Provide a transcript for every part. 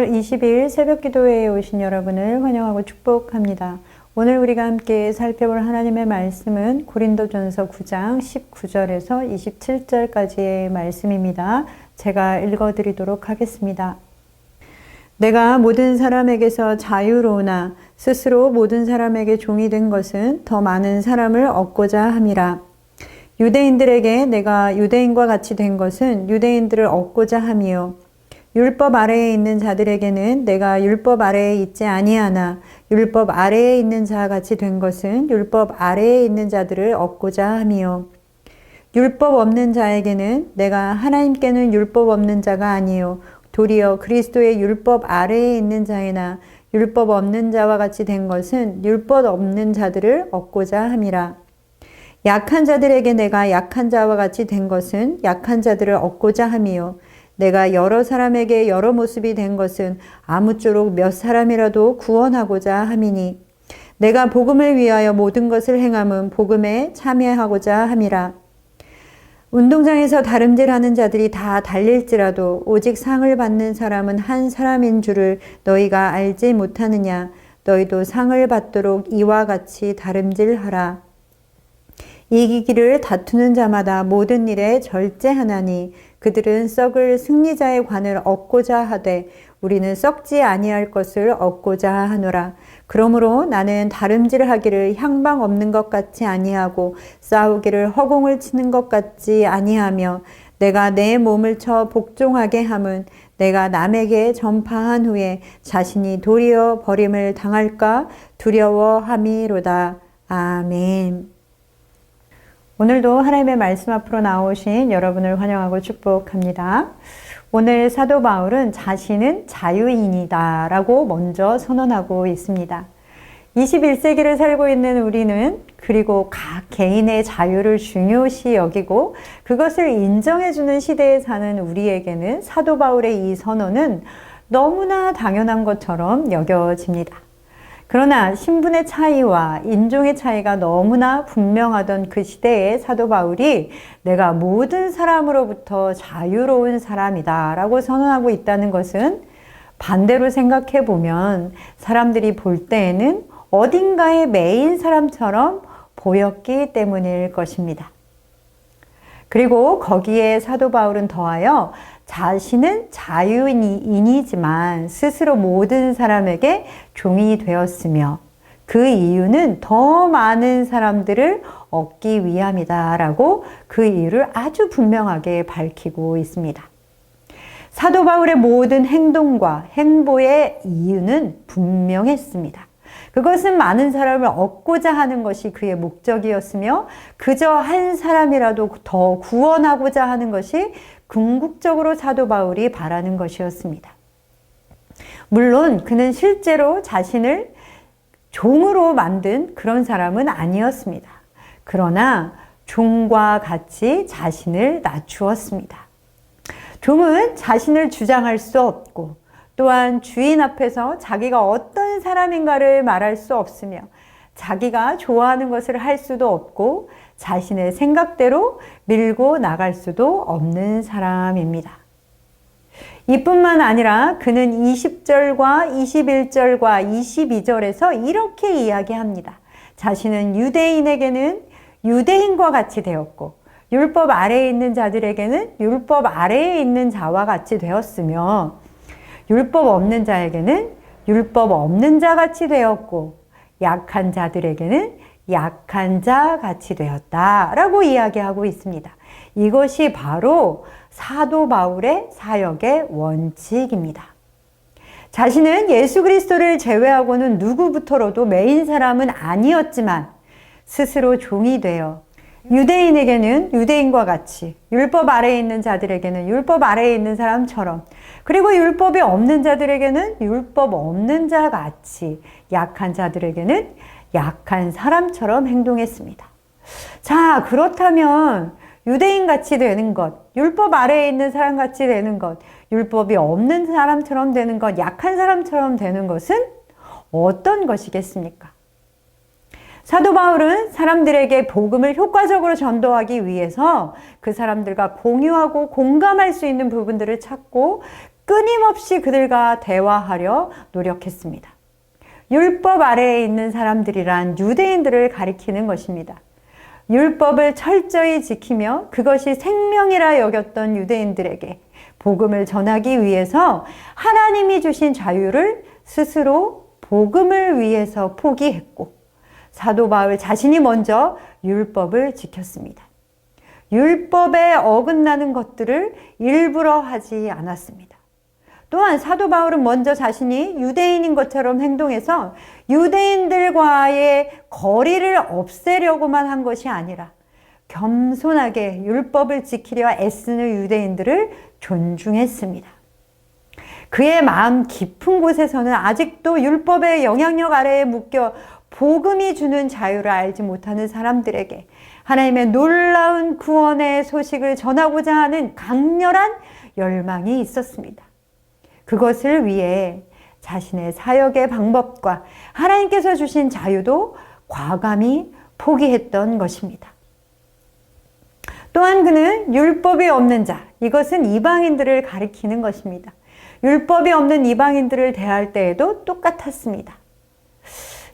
4월 20일 새벽 기도회에 오신 여러분을 환영하고 축복합니다. 오늘 우리가 함께 살펴볼 하나님의 말씀은 고린도전서 9장 19절에서 27절까지의 말씀입니다. 제가 읽어드리도록 하겠습니다. 내가 모든 사람에게서 자유로우나 스스로 모든 사람에게 종이 된 것은 더 많은 사람을 얻고자 함이라. 유대인들에게 내가 유대인과 같이 된 것은 유대인들을 얻고자 함이요. 율법 아래에 있는 자들에게는 내가 율법 아래에 있지 아니하나 율법 아래에 있는 자 같이 된 것은 율법 아래에 있는 자들을 얻고자 함이요. 율법 없는 자에게는 내가 하나님께는 율법 없는 자가 아니요 도리어 그리스도의 율법 아래에 있는 자이나 율법 없는 자와 같이 된 것은 율법 없는 자들을 얻고자 함이라. 약한 자들에게 내가 약한 자와 같이 된 것은 약한 자들을 얻고자 함이요. 내가 여러 사람에게 여러 모습이 된 것은 아무쪼록 몇 사람이라도 구원하고자 함이니 내가 복음을 위하여 모든 것을 행함은 복음에 참여하고자 함이라. 운동장에서 다름질하는 자들이 다 달릴지라도 오직 상을 받는 사람은 한 사람인 줄을 너희가 알지 못하느냐. 너희도 상을 받도록 이와 같이 다름질하라. 이기기를 다투는 자마다 모든 일에 절제하나니 그들은 썩을 승리자의 관을 얻고자 하되 우리는 썩지 아니할 것을 얻고자 하노라. 그러므로 나는 다름질하기를 향방 없는 것 같이 아니하고 싸우기를 허공을 치는 것 같지 아니하며 내가 내 몸을 쳐 복종하게 함은 내가 남에게 전파한 후에 자신이 도리어 버림을 당할까 두려워함이로다. 아멘. 오늘도 하나님의 말씀 앞으로 나오신 여러분을 환영하고 축복합니다. 오늘 사도 바울은 자신은 자유인이다 라고 먼저 선언하고 있습니다. 21세기를 살고 있는 우리는 그리고 각 개인의 자유를 중요시 여기고 그것을 인정해주는 시대에 사는 우리에게는 사도 바울의 이 선언은 너무나 당연한 것처럼 여겨집니다. 그러나 신분의 차이와 인종의 차이가 너무나 분명하던 그 시대에 사도 바울이 내가 모든 사람으로부터 자유로운 사람이다 라고 선언하고 있다는 것은 반대로 생각해 보면 사람들이 볼 때에는 어딘가에 매인 사람처럼 보였기 때문일 것입니다. 그리고 거기에 사도 바울은 더하여 자신은 자유인이지만 스스로 모든 사람에게 종이 되었으며 그 이유는 더 많은 사람들을 얻기 위함이다 라고 그 이유를 아주 분명하게 밝히고 있습니다. 사도 바울의 모든 행동과 행보의 이유는 분명했습니다. 그것은 많은 사람을 얻고자 하는 것이 그의 목적이었으며 그저 한 사람이라도 더 구원하고자 하는 것이 궁극적으로 사도 바울이 바라는 것이었습니다. 물론 그는 실제로 자신을 종으로 만든 그런 사람은 아니었습니다. 그러나 종과 같이 자신을 낮추었습니다. 종은 자신을 주장할 수 없고 또한 주인 앞에서 자기가 어떤 사람인가를 말할 수 없으며 자기가 좋아하는 것을 할 수도 없고 자신의 생각대로 밀고 나갈 수도 없는 사람입니다. 이뿐만 아니라 그는 20절과 21절과 22절에서 이렇게 이야기합니다. 자신은 유대인에게는 유대인과 같이 되었고 율법 아래에 있는 자들에게는 율법 아래에 있는 자와 같이 되었으며 율법 없는 자에게는 율법 없는 자 같이 되었고 약한 자들에게는 약한 자 같이 되었다 라고 이야기하고 있습니다. 이것이 바로 사도 바울의 사역의 원칙입니다. 자신은 예수 그리스도를 제외하고는 누구부터라도 매인 사람은 아니었지만 스스로 종이 되어 유대인에게는 유대인과 같이 율법 아래에 있는 자들에게는 율법 아래에 있는 사람처럼 그리고 율법이 없는 자들에게는 율법 없는 자 같이 약한 자들에게는 약한 사람처럼 행동했습니다. 자, 그렇다면 유대인 같이 되는 것, 율법 아래에 있는 사람 같이 되는 것, 율법이 없는 사람처럼 되는 것, 약한 사람처럼 되는 것은 어떤 것이겠습니까? 사도 바울은 사람들에게 복음을 효과적으로 전도하기 위해서 그 사람들과 공유하고 공감할 수 있는 부분들을 찾고 끊임없이 그들과 대화하려 노력했습니다. 율법 아래에 있는 사람들이란 유대인들을 가리키는 것입니다. 율법을 철저히 지키며 그것이 생명이라 여겼던 유대인들에게 복음을 전하기 위해서 하나님이 주신 자유를 스스로 복음을 위해서 포기했고, 사도 바울 자신이 먼저 율법을 지켰습니다. 율법에 어긋나는 것들을 일부러 하지 않았습니다. 또한 사도 바울은 먼저 자신이 유대인인 것처럼 행동해서 유대인들과의 거리를 없애려고만 한 것이 아니라 겸손하게 율법을 지키려 애쓰는 유대인들을 존중했습니다. 그의 마음 깊은 곳에서는 아직도 율법의 영향력 아래에 묶여 복음이 주는 자유를 알지 못하는 사람들에게 하나님의 놀라운 구원의 소식을 전하고자 하는 강렬한 열망이 있었습니다. 그것을 위해 자신의 사역의 방법과 하나님께서 주신 자유도 과감히 포기했던 것입니다. 또한 그는 율법이 없는 자, 이것은 이방인들을 가리키는 것입니다. 율법이 없는 이방인들을 대할 때에도 똑같았습니다.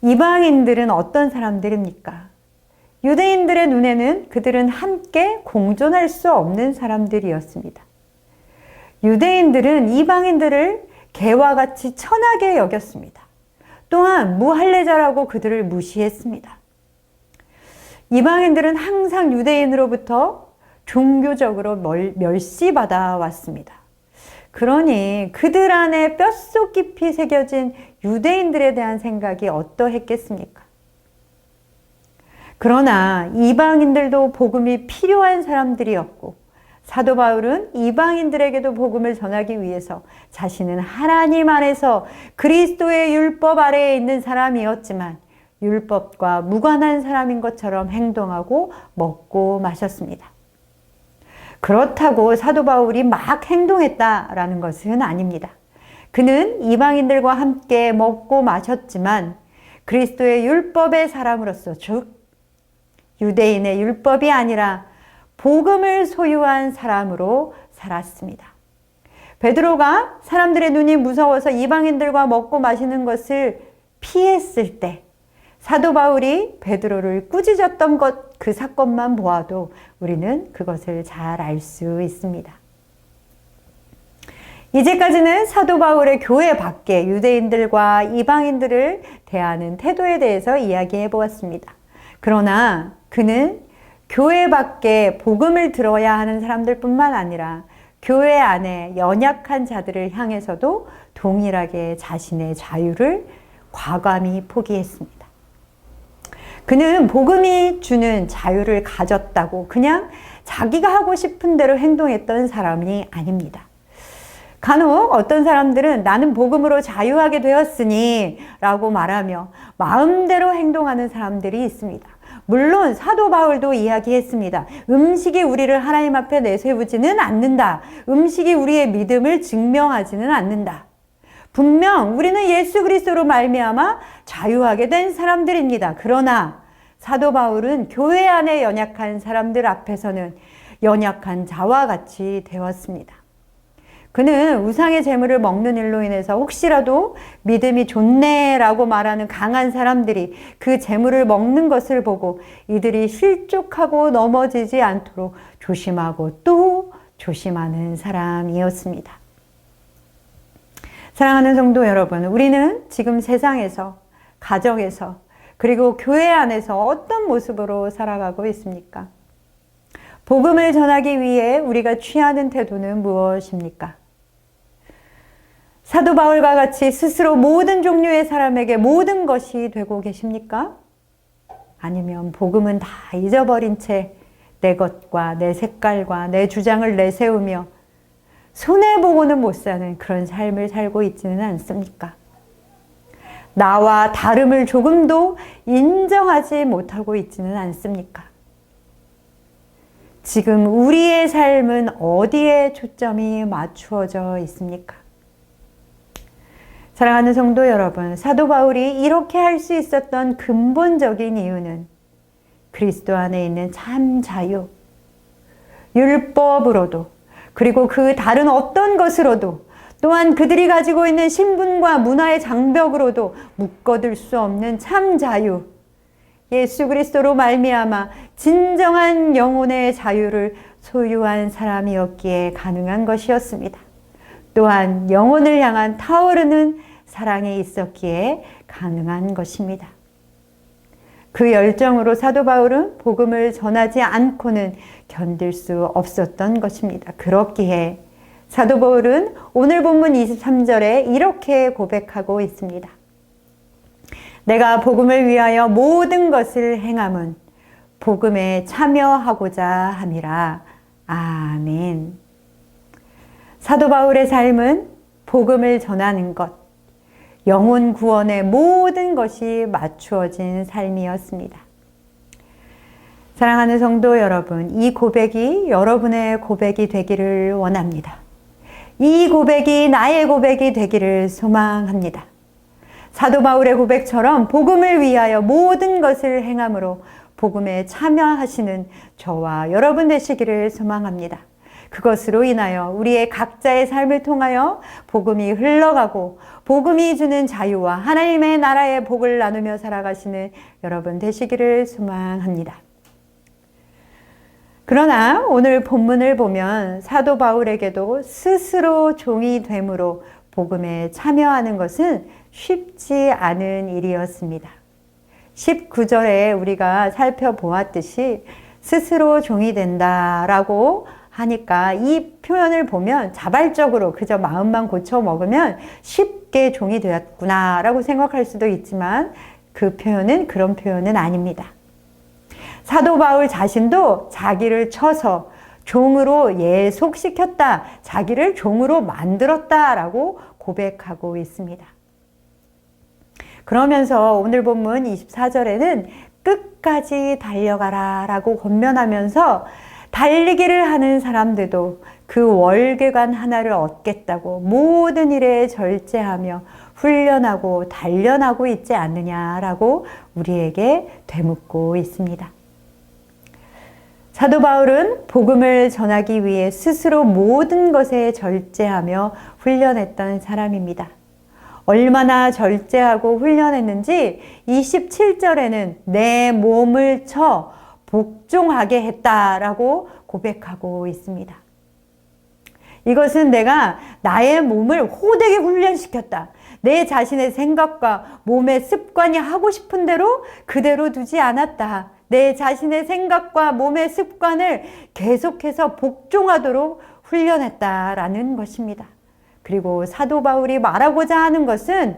이방인들은 어떤 사람들입니까? 유대인들의 눈에는 그들은 함께 공존할 수 없는 사람들이었습니다. 유대인들은 이방인들을 개와 같이 천하게 여겼습니다. 또한 무할례자라고 그들을 무시했습니다. 이방인들은 항상 유대인으로부터 종교적으로 멸시받아 왔습니다. 그러니 그들 안에 뼛속 깊이 새겨진 유대인들에 대한 생각이 어떠했겠습니까? 그러나 이방인들도 복음이 필요한 사람들이었고, 사도 바울은 이방인들에게도 복음을 전하기 위해서 자신은 하나님 안에서 그리스도의 율법 아래에 있는 사람이었지만 율법과 무관한 사람인 것처럼 행동하고 먹고 마셨습니다. 그렇다고 사도 바울이 막 행동했다라는 것은 아닙니다. 그는 이방인들과 함께 먹고 마셨지만 그리스도의 율법의 사람으로서, 즉 유대인의 율법이 아니라 복음을 소유한 사람으로 살았습니다. 베드로가 사람들의 눈이 무서워서 이방인들과 먹고 마시는 것을 피했을 때 사도 바울이 베드로를 꾸짖었던 것, 그 사건만 보아도 우리는 그것을 잘 알 수 있습니다. 이제까지는 사도 바울의 교회 밖에 유대인들과 이방인들을 대하는 태도에 대해서 이야기해 보았습니다. 그러나 그는 교회 밖에 복음을 들어야 하는 사람들뿐만 아니라 교회 안에 연약한 자들을 향해서도 동일하게 자신의 자유를 과감히 포기했습니다. 그는 복음이 주는 자유를 가졌다고 그냥 자기가 하고 싶은 대로 행동했던 사람이 아닙니다. 간혹 어떤 사람들은 나는 복음으로 자유하게 되었으니 라고 말하며 마음대로 행동하는 사람들이 있습니다. 물론 사도 바울도 이야기했습니다. 음식이 우리를 하나님 앞에 내세우지는 않는다. 음식이 우리의 믿음을 증명하지는 않는다. 분명 우리는 예수 그리스도로 말미암아 자유하게 된 사람들입니다. 그러나 사도 바울은 교회 안에 연약한 사람들 앞에서는 연약한 자와 같이 되었습니다. 그는 우상의 재물을 먹는 일로 인해서 혹시라도 믿음이 좋네라고 말하는 강한 사람들이 그 재물을 먹는 것을 보고 이들이 실족하고 넘어지지 않도록 조심하고 또 조심하는 사람이었습니다. 사랑하는 성도 여러분, 우리는 지금 세상에서, 가정에서, 그리고 교회 안에서 어떤 모습으로 살아가고 있습니까? 복음을 전하기 위해 우리가 취하는 태도는 무엇입니까? 사도 바울과 같이 스스로 모든 종류의 사람에게 모든 것이 되고 계십니까? 아니면 복음은 다 잊어버린 채 내 것과 내 색깔과 내 주장을 내세우며 손해보고는 못 사는 그런 삶을 살고 있지는 않습니까? 나와 다름을 조금도 인정하지 못하고 있지는 않습니까? 지금 우리의 삶은 어디에 초점이 맞추어져 있습니까? 사랑하는 성도 여러분, 사도 바울이 이렇게 할 수 있었던 근본적인 이유는 그리스도 안에 있는 참 자유, 율법으로도 그리고 그 다른 어떤 것으로도 또한 그들이 가지고 있는 신분과 문화의 장벽으로도 묶어둘 수 없는 참 자유, 예수 그리스도로 말미암아 진정한 영혼의 자유를 소유한 사람이었기에 가능한 것이었습니다. 또한 영혼을 향한 타오르는 사랑이 있었기에 가능한 것입니다. 그 열정으로 사도 바울은 복음을 전하지 않고는 견딜 수 없었던 것입니다. 그렇기에 사도 바울은 오늘 본문 23절에 이렇게 고백하고 있습니다. 내가 복음을 위하여 모든 것을 행함은 복음에 참여하고자 함이라. 아멘. 사도 바울의 삶은 복음을 전하는 것, 영혼 구원의 모든 것이 맞추어진 삶이었습니다. 사랑하는 성도 여러분, 이 고백이 여러분의 고백이 되기를 원합니다. 이 고백이 나의 고백이 되기를 소망합니다. 사도 바울의 고백처럼 복음을 위하여 모든 것을 행함으로 복음에 참여하시는 저와 여러분 되시기를 소망합니다. 그것으로 인하여 우리의 각자의 삶을 통하여 복음이 흘러가고 복음이 주는 자유와 하나님의 나라의 복을 나누며 살아가시는 여러분 되시기를 소망합니다. 그러나 오늘 본문을 보면 사도 바울에게도 스스로 종이 됨으로 복음에 참여하는 것은 쉽지 않은 일이었습니다. 19절에 우리가 살펴보았듯이 스스로 종이 된다라고 하니까 이 표현을 보면 자발적으로 그저 마음만 고쳐 먹으면 쉽게 종이 되었구나 라고 생각할 수도 있지만 그 표현은 그런 표현은 아닙니다. 사도 바울 자신도 자기를 쳐서 종으로 예속시켰다, 자기를 종으로 만들었다라고 고백하고 있습니다. 그러면서 오늘 본문 24절에는 끝까지 달려가라 라고 권면하면서 달리기를 하는 사람들도 그 월계관 하나를 얻겠다고 모든 일에 절제하며 훈련하고 단련하고 있지 않느냐라고 우리에게 되묻고 있습니다. 사도 바울은 복음을 전하기 위해 스스로 모든 것에 절제하며 훈련했던 사람입니다. 얼마나 절제하고 훈련했는지 27절에는 내 몸을 쳐 복종하게 했다라고 고백하고 있습니다. 이것은 내가 나의 몸을 호되게 훈련시켰다. 내 자신의 생각과 몸의 습관이 하고 싶은 대로 그대로 두지 않았다. 내 자신의 생각과 몸의 습관을 계속해서 복종하도록 훈련했다라는 것입니다. 그리고 사도 바울이 말하고자 하는 것은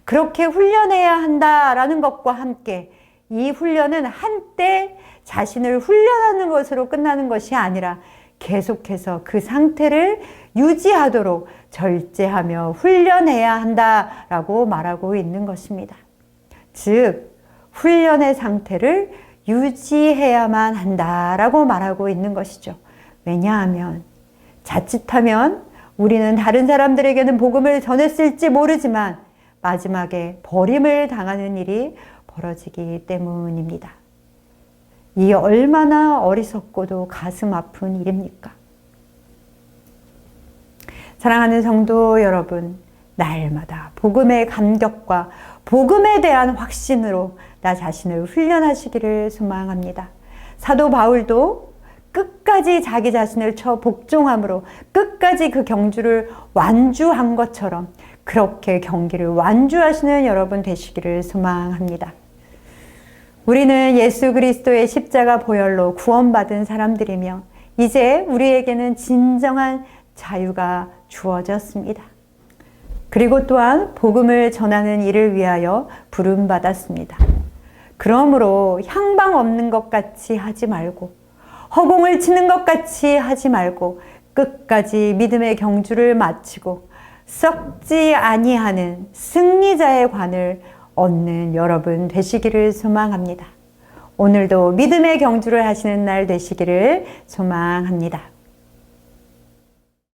그렇게 훈련해야 한다라는 것과 함께 이 훈련은 한때 자신을 훈련하는 것으로 끝나는 것이 아니라 계속해서 그 상태를 유지하도록 절제하며 훈련해야 한다라고 말하고 있는 것입니다. 즉, 훈련의 상태를 유지해야만 한다라고 말하고 있는 것이죠. 왜냐하면 자칫하면 우리는 다른 사람들에게는 복음을 전했을지 모르지만 마지막에 버림을 당하는 일이 벌어지기 때문입니다. 이 얼마나 어리석고도 가슴 아픈 일입니까? 사랑하는 성도 여러분, 날마다 복음의 감격과 복음에 대한 확신으로 나 자신을 훈련하시기를 소망합니다. 사도 바울도 끝까지 자기 자신을 쳐 복종함으로 끝까지 그 경주를 완주한 것처럼 그렇게 경기를 완주하시는 여러분 되시기를 소망합니다. 우리는 예수 그리스도의 십자가 보혈로 구원받은 사람들이며 이제 우리에게는 진정한 자유가 주어졌습니다. 그리고 또한 복음을 전하는 일을 위하여 부름받았습니다. 그러므로 향방 없는 것 같이 하지 말고 허공을 치는 것 같이 하지 말고 끝까지 믿음의 경주를 마치고 썩지 아니하는 승리자의 관을 얻는 여러분 되시기를 소망합니다. 오늘도 믿음의 경주를 하시는 날 되시기를 소망합니다.